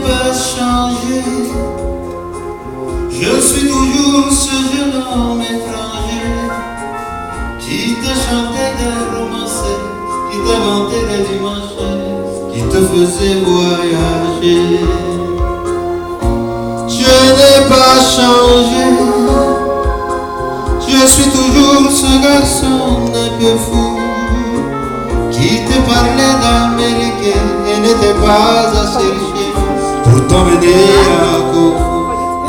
pas changé. Je suis toujours ce jeune homme étranger qui te chantait des romancers, qui te vantait des dimanches, qui te faisait voyager. Je n'ai pas changé. Je suis toujours ce garçon un peu fou qui te parlait d'américain et n'était pas assez riche pour t'emmener à Corfou.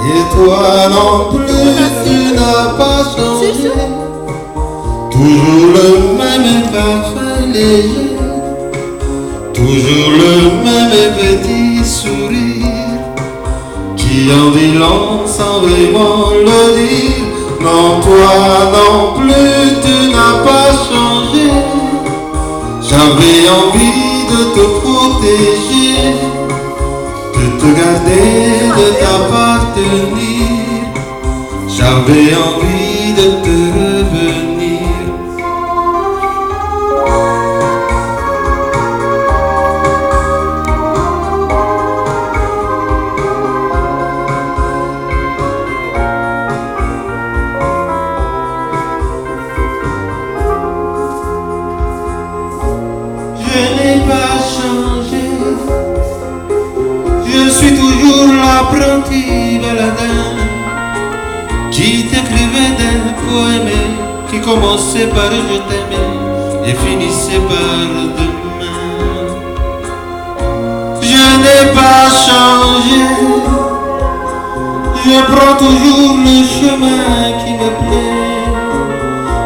Et toi non plus, tu n'as pas changé. Toujours le même parfum léger, toujours le même petit sourire qui en dit long sans vraiment le dire. Non, toi non plus, tu n'as pas changé. J'avais envie de te protéger, de te garder, de t'appartenir. J'avais envie de te revenir. Je n'ai pas changé. Je suis toujours l'apprenti baladin qui t'écrivait des poèmes qui commençaient par je t'aimais et finissaient par demain. Je n'ai pas changé. Je prends toujours le chemin qui me plaît.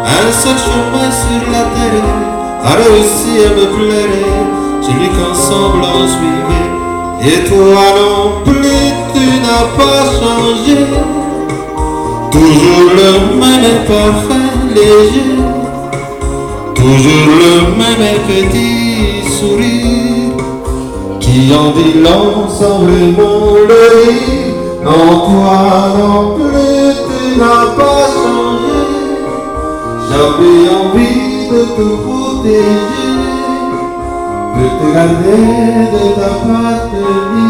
Un seul chemin sur la terre a réussi à me plaire, celui qu'ensemble on suivait. Et toi non plus, tu n'as pas changé. Toujours le même parfum léger, toujours le même petit sourire qui en dit long sans vraiment le dire. Non, toi non plus, tu n'as pas changé. J'avais envie de te protéger, de te garder, de t'appartenir.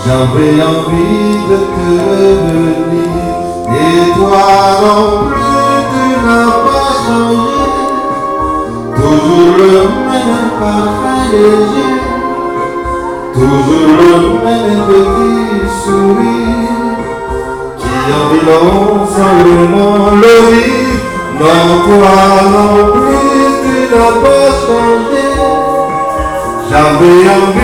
J'avais envie de te revenir. Et toi non plus, tu n'as pas changé. Toujours le même parfum léger, toujours le même petit sourire qui en dit long sans vraiment le dire. Non, toi non plus, tu n'as pas changé. J'avais envie